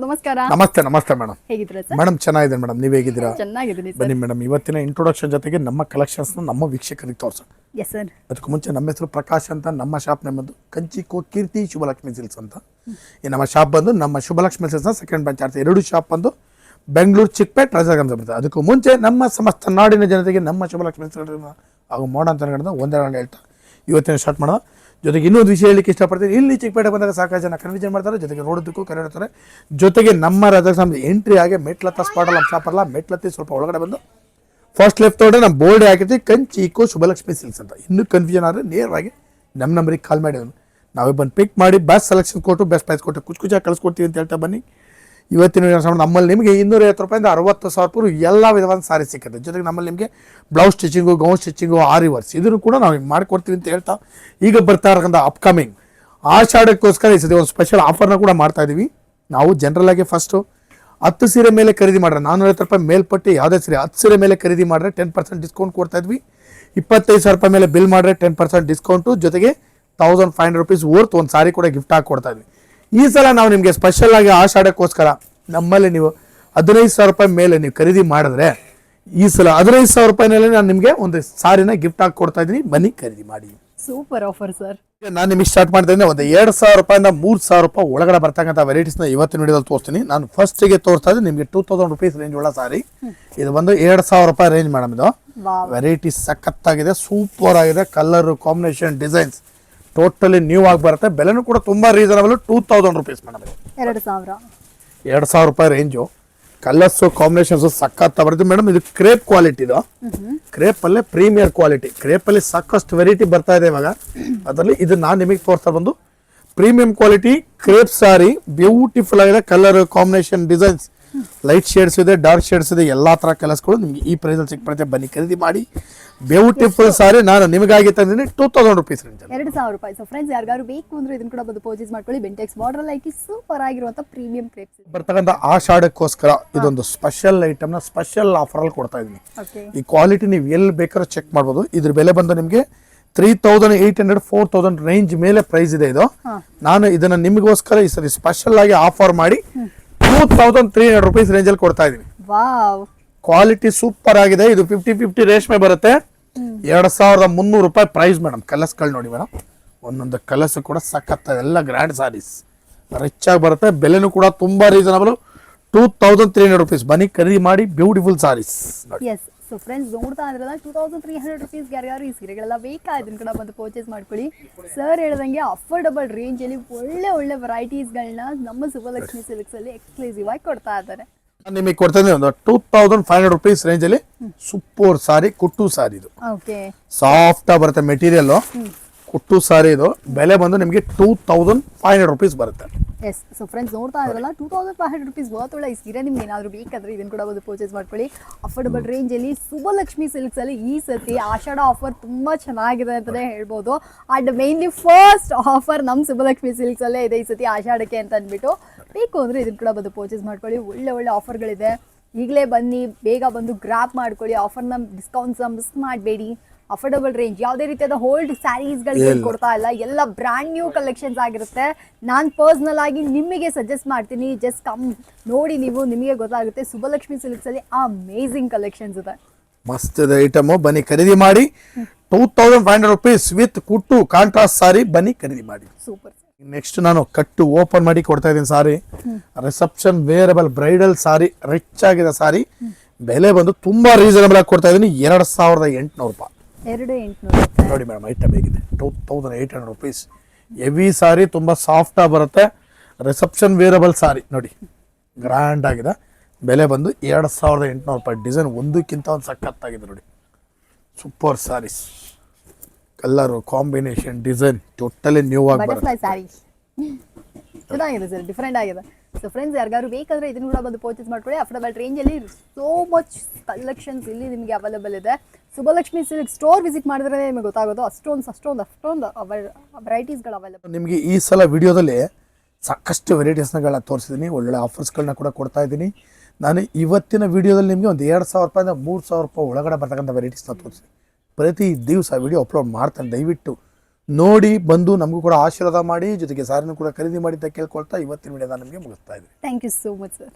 ನಮಸ್ಕಾರ. ನಮಸ್ತೆ ನಮಸ್ತೆ ಮೇಡಮ್. ಹೇಗಿದ್ದೀರಾ ಸರ್? ಮೇಡಮ್ ಚೆನ್ನಾಗಿದ್ದೀನಿ ಮೇಡಮ್, ನೀವು ಹೇಗಿದ್ದೀರಾ? ಚೆನ್ನಾಗಿದ್ದೀನಿ ಸರ್. ಬನ್ನಿ ಮೇಡಮ್, ಇವತ್ತಿನ ಇಂಟ್ರೊಡಕ್ಷನ್ ಜೊತೆಗೆ ನಮ್ಮ ಕಲೆಕ್ಷನ್ಸ್ನ ನಮ್ಮ ವೀಕ್ಷಕರಿಗೆ ತೋರಿಸೋಣ. Yes sir. ಅದಕ್ಕೂ ಮುಂಚೆ ನಮ್ಮ ಹೆಸರು ಪ್ರಕಾಶ್ ಅಂತ, ನಮ್ಮ ಶಾಪ್ ನಮ್ಮದು ಕಂಚಿಕೋ ಕೀರ್ತಿ ಶುಭಲಕ್ಷ್ಮಿ ಸಿಲ್ಕ್ಸ್ ಅಂತ. ಈ ನಮ್ಮ ಶಾಪ್ ಬಂದು ನಮ್ಮ ಶುಭಲಕ್ಷ್ಮಿ ಸಿಲ್ಕ್ಸ್ನ ಸೆಕೆಂಡ್ ಬ್ರಾಂಚ್ ಆಗ್ತದೆ. ಎರಡು ಶಾಪ್ ಬಂದು ಬೆಂಗಳೂರು ಚಿಕ್ಕಪೇಟೆ ರಾಜಾಗಂಜ ಬರ್ತದೆ. ಅದಕ್ಕೂ ಮುಂಚೆ ನಮ್ಮ ಸಮಸ್ತ ನಾಡಿನ ಜನತೆಗೆ ನಮ್ಮ ಶುಭಲಕ್ಷ್ಮಿ ಸಿಲ್ಕ್ಸ್ ಹಾಗೂ ಮಾಡೋ ಅಂತ ಒಂದೆರಡು ಹೇಳ್ತಾ ಇವತ್ತಿನ ಸ್ಟಾರ್ಟ್ ಮಾಡೋಣ. ಜೊತೆಗೆ ಇನ್ನೊಂದು ವಿಷಯ ಹೇಳಲಿಕ್ಕೆ ಇಷ್ಟಪಡ್ತೀನಿ. ಇಲ್ಲಿ ಚಿಕ್ಕಪೇಟೆ ಬಂದಾಗ ಸಾಕಷ್ಟು ಜನ ಕನ್ಫ್ಯೂಷನ್ ಮಾಡ್ತಾರೆ, ಜೊತೆಗೆ ನೋಡೋದಕ್ಕೂ ಕರೆಯುತ್ತಾರೆ. ಜೊತೆಗೆ ನಮ್ಮ ರಾಜಾಗಂಜ ಎಂಟ್ರಿ ಆಗಿ ಮೆಟ್ಲತ್ತ ಸ್ಪಾಟಲ್ಲ ನಮ್ಮ ಶಾಪ್ ಅಲ್ಲ, ಮೆಟ್ಲತ್ತಿ ಸ್ವಲ್ಪ ಒಳಗಡೆ ಬಂದು ಫಸ್ಟ್ ಲೆಫ್ಟ್ ಹೊಡೆ ನಮ್ಮ ಬೋರ್ಡ್ ಹಾಕಿರ್ತೀವಿ ಕಂಚಿಕೋ ಶುಭಲಕ್ಷ್ಮಿ ಸಿಲ್ಕ್ಸ್ ಅಂತ. ಇನ್ನೂ ಕನ್ಫ್ಯೂಷನ್ ಆದರೆ ನೇರವಾಗಿ ನಮ್ಮ ನಂಬರಿಗೆ ಕಾಲ್ ಮಾಡಿ ನಾವೇ ಬಂದು ಪಿಕ್ ಮಾಡಿ ಬೆಸ್ಟ್ ಸೆಲೆಕ್ಷನ್ ಕೊಟ್ಟು ಬೆಸ್ಟ್ ಪ್ರೈಸ್ ಕೊಟ್ಟು ಕುಚ್ಚಾಗಿ ಕಳಿಸ್ಕೊಡ್ತೀವಿ ಅಂತ ಹೇಳ್ತಾ ಬನ್ನಿ. ಇವತ್ತಿನ ನಮ್ಮಲ್ಲಿ ನಿಮಗೆ 250 ರೂಪಾಯಿಂದ 60,000 ಎಲ್ಲ ವಿಧವಾದ ಸಾರಿ ಸಿಕ್ಕುತ್ತೆ. ಜೊತೆಗೆ ನಮ್ಮಲ್ಲಿ ನಿಮಗೆ ಬ್ಲೌಸ್ ಸ್ಟಿಚಿಂಗು, ಗೌನ್ ಸ್ಟಿಚಿಂಗು, ಆರಿ ವರ್ಕ್ಸ್ ಇದನ್ನು ಕೂಡ ನಾವು ಮಾಡಿಕೊಡ್ತೀವಿ ಅಂತ ಹೇಳ್ತಾ ಈಗ ಬರ್ತಾ ಇರತಕ್ಕಂಥ ಅಪ್ಕಮಿಂಗ್ ಆಷಾಢಕ್ಕೋಸ್ಕರ ಈ ಸತಿ ಒಂದು ಸ್ಪೆಷಲ್ ಆಫರ್ನ ಕೂಡ ಮಾಡ್ತಾ ಇದ್ದೀವಿ. ನಾವು ಜನರಲ್ ಆಗಿ ಫಸ್ಟು 10 ಸೀರೆ ಮೇಲೆ ಖರೀದಿ ಮಾಡಿದ್ರೆ 450 ರೂಪಾಯಿ ಮೇಲ್ಪಟ್ಟು ಯಾವುದೇ ಸೀರೆ 10 ಸೀರೆ ಮೇಲೆ ಖರೀದಿ ಮಾಡಿದ್ರೆ 10% ಡಿಸ್ಕೌಂಟ್ ಕೊಡ್ತಾ ಇದ್ವಿ. 25,000 ರೂಪಾಯಿ ಮೇಲೆ ಬಿಲ್ ಮಾಡಿದ್ರೆ 10% ಡಿಸ್ಕೌಂಟು, ಜೊತೆಗೆ 1,500 ರೂಪೀಸ್ ವರ್ತ್ ಒಂದು ಸಾರಿ ಕೂಡ ಗಿಫ್ಟ್ ಆಗಿ ಕೊಡ್ತಾ ಇದ್ವಿ. ಈ ಸಲ ನಾವು ನಿಮಗೆ ಸ್ಪೆಷಲ್ ಆಗಿ ಆಷಾಢಕ್ಕೋಸ್ಕರ ನಮ್ಮಲ್ಲಿ ನೀವು 15,000 ರೂಪಾಯಿ ಮೇಲೆ ನೀವು ಖರೀದಿ ಮಾಡಿದ್ರೆ ಈ ಸಲ 15,000 ರೂಪಾಯಿನಲ್ಲಿ ನಾನು ನಿಮಗೆ ಒಂದು ಸಾರಿನ ಗಿಫ್ಟ್ ಆಗಿ ಕೊಡ್ತಾ ಇದ್ದೀನಿ. ಬನ್ನಿ ಖರೀದಿ ಮಾಡಿ. Super offer sir. ನಾನು ನಿಮಗೆ ಸ್ಟಾರ್ಟ್ ಮಾಡ್ತಾ ಇದ್ದೀನಿ. ಒಂದು 2,000 ರೂಪಾಯಿಂದ 3,000 ರೂಪಾಯಿ ಒಳಗಡೆ ಬರ್ತಕ್ಕಂಥ ವೆರೈಟೀಸ್ನ ಇವತ್ತಿನ ವಿಡಿಯೋದಲ್ಲಿ ತೋರಿಸ್ತೀನಿ. ನಾನು ಫಸ್ಟಿಗೆ ತೋರಿಸ್ತಾ ಇದ್ದೀನಿ ನಿಮಗೆ 2,000 ರೂಪೀಸ್ ರೇಂಜ್ ಒಳ್ಳೆ ಸಾರಿ. ಇದು ಬಂದು 2,000 ರೂಪಾಯಿ ರೇಂಜ್ ಮೇಡಮ್. ಇದು ವೆರೈಟಿ ಸಖತ್ತಾಗಿದೆ, ಸೂಪರ್ ಆಗಿದೆ. Colour combination designs totally new ಆಗಿ ಬರುತ್ತೆ. ಬೆಲೆನೂ ಕೂಡ ತುಂಬ ರೀಸನಬಲ್, 2,000 ರೂಪೀಸ್ ಮೇಡಮ್. 2,000 ರೂಪಾಯಿ ರೇಂಜು. ಕಲರ್ಸು ಕಾಂಬಿನೇಷನ್ಸು ಸಖತ್ ಬರುತ್ತೆ ಮೇಡಮ್. ಇದು ಕ್ರೇಪ್ ಕ್ವಾಲಿಟಿ. ಇದು ಕ್ರೇಪಲ್ಲೇ ಪ್ರೀಮಿಯರ್ ಕ್ವಾಲಿಟಿ. ಕ್ರೇಪಲ್ಲಿ ಸಾಕಷ್ಟು ವೆರೈಟಿ ಬರ್ತಾ ಇದೆ ಇವಾಗ. ಅದರಲ್ಲಿ ಇದು ನಾನು ನಿಮಗೆ ತೋರಿಸ್ತಾ ಬಂದು ಪ್ರೀಮಿಯಂ ಕ್ವಾಲಿಟಿ ಕ್ರೇಪ್ ಸಾರಿ. ಬ್ಯೂಟಿಫುಲ್ ಆಗಿದೆ. Colour combination designs light shades ಇದೆ, ಡಾರ್ಕ್ ಶೇಡ್ಸ್ ಇದೆ, ಎಲ್ಲ ಥರ ಕಲರ್ಸ್ಗಳು ನಿಮಗೆ ಈ ಪ್ರೈಸಲ್ಲಿ ಸಿಕ್ಬಿಡುತ್ತೆ. ಬನ್ನಿ ಖರೀದಿ ಮಾಡಿ. ಬ್ಯೂಟಿಫುಲ್ ಸಾರಿ ನಾನು ನಿಮಗಾಗಿ ತಂದಿದ್ದೀನಿ 2,000 ರೂಪೀಸ್ ರೇಂಜ್. 2,000 ರೂಪಾಯಿ. ಸೊ ಫ್ರೆಂಡ್ಸ್, ಯಾರಿಗಾರು ಬೇಕು ಅಂದ್ರೆ ಇದನ್ನ ಕೂಡ ಬಂದು ಪರ್ಚೇಸ್ ಮಾಡ್ಕೊಳ್ಳಿ. ಬೆಂಟೆಕ್ಸ್ ಬಾರ್ಡರ್ ಲೈಕಿ ಸೂಪರ್ ಆಗಿರುವಂತ ಪ್ರೀಮಿಯಂ ಕ್ರೇಪ್ಸ್ ಬರ್ತಕ್ಕಂಥ ಆಷಾಢಕ್ಕೋಸ್ಕರ ಇದೊಂದು ಸ್ಪೆಷಲ್ ಐಟಮ್ನ ಸ್ಪೆಷಲ್ ಆಫರಲ್ಲಿ ಕೊಡ್ತಾ ಇದ್ದೀನಿ. ಈ ಕ್ವಾಲಿಟಿ ನೀವು ಎಲ್ಲಿ ಬೇಕಾದ್ರೂ ಚೆಕ್ ಮಾಡ್ಬೋದು. ಇದ್ರ ಬೆಲೆ ಬಂದು ನಿಮಗೆ 3,800 4,000 ರೇಂಜ್ ಮೇಲೆ ಪ್ರೈಸ್ ಇದೆ. ಇದು ನಾನು ಇದನ್ನ ನಿಮಗೋಸ್ಕರ ಈ ಸರಿ ಸ್ಪೆಷಲ್ ಆಗಿ ಆಫರ್ ಮಾಡಿ 2,300 ರೂಪೀಸ್ ರೇಂಜಲ್ಲಿ ಕೊಡ್ತಾ ಇದ್ದೀನಿ. ಕ್ವಾಲಿಟಿ ಸೂಪರ್ ಆಗಿದೆ. ಇದು 50-50 ರೇಷ್ಮೆ ಬರುತ್ತೆ. 2,300 ರೂಪಾಯಿ ಪ್ರೈಸ್ ಮೇಡಮ್. ಕಲರ್ಸ್ಗಳು ನೋಡಿ ಮೇಡಮ್, ಒಂದೊಂದು ಕಲರ್ಸ್ ಕೂಡ ಸಖತ್, ಎಲ್ಲ ಗ್ರ್ಯಾಂಡ್ ಸಾರೀಸ್ ರಿಚ್ ಆಗಿ ಬರುತ್ತೆ. ಬೆಲೆನೂ ಕೂಡ ತುಂಬಾ ರೀಸನಬಲ್, 2,300 ರೂಪೀಸ್. ಬನ್ನಿ ಖರೀದಿ ಮಾಡಿ. ಬ್ಯೂಟಿಫುಲ್ ಸಾರೀಸ್. ಸೊ ಫ್ರೆಂಡ್ಸ್, ನೋಡ್ತಾ ಇದ್ರಲ್ಲ 2,300 ರೂಪೀಸ್. ಯಾರ್ಯಾರು ಈ ಸೀರೆಗಳೆಲ್ಲ ಬೇಕಾ ಇದನ್ನ ಕೂಡ ಬಂದು ಪರ್ಚೇಸ್ ಮಾಡ್ಕೊಳ್ಳಿ. ಸರ್ ಹೇಳ್ದಂಗೆ ಅಫೋರ್ಡಬಲ್ ರೇಂಜ್ ಅಲ್ಲಿ ಒಳ್ಳೆ ವೆರೈಟೀಸ್ಗಳನ್ನ ನಮ್ಮ ಶುಭಲಕ್ಷ್ಮಿ ಸಿಲ್ಕ್ಸ್ ಅಲ್ಲಿ ಎಕ್ಸ್ಕ್ಲೂಸಿವ್ ಆಗಿ ಕೊಡ್ತಾ ಇದ್ದಾರೆ. ನಿಮಗೆ ಕೊಡ್ತಾ ಇದ್ದೀನಿ ಒಂದು 2,500 ರೂಪೀಸ್ ರೇಂಜ್ ಅಲ್ಲಿ ಸೂಪರ್ ಸಾರಿ, ಕುಟ್ಟು ಸಾರಿ. ಇದು ಸಾಫ್ಟ್ ಆಗಿ ಬರುತ್ತೆ ಮೆಟೀರಿಯಲ್. ಕುಟ್ಟು ಸಾರಿ ಇದು. ಬೆಲೆ ಬಂದು ನಿಮಗೆ 2,500 ರೂಪೀಸ್ ಬರುತ್ತೆ. ಎಸ್. ಸೊ ಫ್ರೆಂಡ್ಸ್, ನೋಡ್ತಾ ಇದ್ರಲ್ಲ 2,500 ರೂಪೀಸ್ ವರ್ತ್ ಒಳ್ಳೆ ಈ ಸೀರೆ ನಿಮ್ಗೆ ಏನಾದರೂ ಬೇಕಾದ್ರೆ ಇದನ್ನು ಕೂಡ ಒಂದು ಪರ್ಚೇಸ್ ಮಾಡ್ಕೊಳ್ಳಿ. ಅಫೋರ್ಡಬಲ್ ರೇಂಜಲ್ಲಿ ಶುಭಲಕ್ಷ್ಮಿ ಸಿಲ್ಕ್ಸಲ್ಲಿ ಈ ಸತಿ ಆಷಾಢ ಆಫರ್ ತುಂಬ ಚೆನ್ನಾಗಿದೆ ಅಂತಲೇ ಹೇಳ್ಬೋದು. ಆ್ಯಂಡ್ ಮೇನ್ಲಿ ಫಸ್ಟ್ ಆಫರ್ ನಮ್ಮ ಶುಭಲಕ್ಷ್ಮಿ ಸಿಲ್ಕ್ಸಲ್ಲೇ ಇದೆ ಈ ಸತಿ ಆಷಾಢಕ್ಕೆ ಅಂತ ಅಂದ್ಬಿಟ್ಟು. ಬೇಕು ಅಂದರೆ ಇದನ್ನು ಕೂಡ ಬಂದು ಪರ್ಚೇಸ್ ಮಾಡ್ಕೊಳ್ಳಿ. ಒಳ್ಳೆ ಆಫರ್ಗಳಿದೆ. ಈಗಲೇ ಬನ್ನಿ, ಬೇಗ ಬಂದು ಗ್ರಾಪ್ ಮಾಡ್ಕೊಳ್ಳಿ. ಆಫರ್ನ ಡಿಸ್ಕೌಂಟ್ಸ್ ಮಿಸ್ ಮಾಡಬೇಡಿ. ಅಫೋರ್ಡಬಲ್ ರೇಂಜ್, ಯಾವುದೇ ರೀತಿಯಾದ ಹೋಲ್ಡ್ ಸ್ಯಾರೀಸ್ಗಳಿಗೆ ಕೊಡ್ತಾ ಇಲ್ಲ, ಎಲ್ಲ ಬ್ರ್ಯಾಂಡ್ ನ್ಯೂ ಕಲೆಕ್ಷನ್ಸ್ ಆಗಿರುತ್ತೆ. ನಾನು ಪರ್ಸ್ನಲ್ ಆಗಿ ನಿಮಗೆ ಸಜೆಸ್ಟ್ ಮಾಡ್ತೀನಿ, ಜಸ್ಟ್ ಕಮ್ ನೋಡಿ, ನಿಮಗೆ ಗೊತ್ತಾಗುತ್ತೆ. ಶುಭಲಕ್ಷ್ಮಿ ಸಿಲ್ಕ್ಸಲ್ಲಿ ಅಮೇಝಿಂಗ್ ಕಲೆಕ್ಷನ್ಸ್ ಇದೆ, ಮಸ್ತ್ ಇದೆ ಐಟಮು. ಬನ್ನಿ ಖರೀದಿ ಮಾಡಿ. 2,500 ರೂಪೀಸ್ ವಿತ್ ಕುಟ್ಟು ಕಾಂಟ್ರಾಸ್ಟ್ ಸಾರಿ. ಬನ್ನಿ ಖರೀದಿ ಮಾಡಿ. ಸೂಪರ್. ನೆಕ್ಸ್ಟ್ ನಾನು ಕಟ್ಟು ಓಪನ್ ಮಾಡಿ ಕೊಡ್ತಾ ಇದ್ದೀನಿ ಸಾರಿ. ರಿಸೆಪ್ಷನ್ ವೇರಬಲ್ ಬ್ರೈಡಲ್ ಸಾರಿ, ರಿಚ್ ಆಗಿದೆ ಸಾರಿ. ಬೆಲೆ ಬಂದು ತುಂಬಾ ರೀಸನಬಲ್ ಆಗಿ ಕೊಡ್ತಾ ಇದ್ದೀನಿ. 2,800 ರೂಪಾಯಿ. 2,800 ನೋಡಿ ಮೇಡಮ್, ಐಟಮ್ ಹೇಗಿದೆ. 2,800 ರೂಪೀಸ್. ಹೆವಿ ಸಾರಿ, ತುಂಬ ಸಾಫ್ಟ್ ಆಗಿ ಬರುತ್ತೆ. ರಿಸೆಪ್ಷನ್ ವೇರಬಲ್ ಸಾರಿ ನೋಡಿ, ಗ್ರ್ಯಾಂಡ್ ಆಗಿದೆ. ಬೆಲೆ ಬಂದು 2,800 ರೂಪಾಯಿ. ಡಿಸೈನ್ ಒಂದಕ್ಕಿಂತ ಒಂದು ಸಖತ್ತಾಗಿದೆ ನೋಡಿ. Super saris. Colour combination design totally new ಆಗಿ ಬರುತ್ತೆ. ಚೆನ್ನಾಗಿದೆ ಸರ್, ಡಿಫ್ರೆಂಟ್ ಆಗಿದೆ. ಸೊ ಫ್ರೆಂಡ್ಸ್, ಯಾರಿಗಾರು ಬೇಕಾದ್ರೆ ಇದನ್ನು ಕೂಡ ಬಂದು ಪರ್ಚೇಸ್ ಮಾಡ್ಕೊಳ್ಳಿ. ಅಫೋರ್ಡಬಲ್ ರೇಂಜಲ್ಲಿ ಸೋ ಮಚ್ ಕಲೆಕ್ಷನ್ಸ್ ಇಲ್ಲಿ ನಿಮಗೆ ಅವೈಲೇಬಲ್ ಇದೆ. ಶುಭಲಕ್ಷ್ಮಿ ಸಿಲ್ಕ್ ಸ್ಟೋರ್ ವಿಸಿಟ್ ಮಾಡಿದ್ರೆ ನಿಮಗೆ ಗೊತ್ತಾಗೋದು ಅಷ್ಟೊಂದು ವೆರೈಟೀಸ್ಗಳು ಅವೈಲೇಬಲ್. ನಿಮಗೆ ಈ ಸಲ ವಿಡಿಯೋದಲ್ಲಿ ಸಾಕಷ್ಟು ವೆರೈಟೀಸ್ಗಳನ್ನ ತೋರಿಸಿದ್ದೀನಿ. ಒಳ್ಳೊಳ್ಳೆ ಆಫರ್ಸ್ಗಳನ್ನ ಕೂಡ ಕೊಡ್ತಾ ಇದ್ದೀನಿ. ನಾನು ಇವತ್ತಿನ ವಿಡಿಯೋದಲ್ಲಿ ನಿಮಗೆ ಒಂದು 2,000 ರೂಪಾಯಿಂದ 3,000 ರೂಪಾಯಿ ಒಳಗಡೆ ಬರ್ತಕ್ಕಂಥ ವೆರೈಟೀಸ್ನ ತೋರಿಸಿ ಪ್ರತಿ ದಿವಸ ವಿಡಿಯೋ ಅಪ್ಲೋಡ್ ಮಾಡ್ತಾನೆ. ದಯವಿಟ್ಟು ನೋಡಿ ಬಂದು ನಮಗೂ ಕೂಡ ಆಶೀರ್ವಾದ ಮಾಡಿ, ಜೊತೆಗೆ ಸಾರಿನೂ ಕೂಡ ಖರೀದಿ ಮಾಡಿ ಅಂತ ಕೇಳ್ಕೊಳ್ತಾ ಇವತ್ತಿನ ವಿಡಿಯೋನ ನಿಮಗೆ ಮುಗಿಸ್ತಾ ಇದ್ದೀನಿ. Thank you so much sir.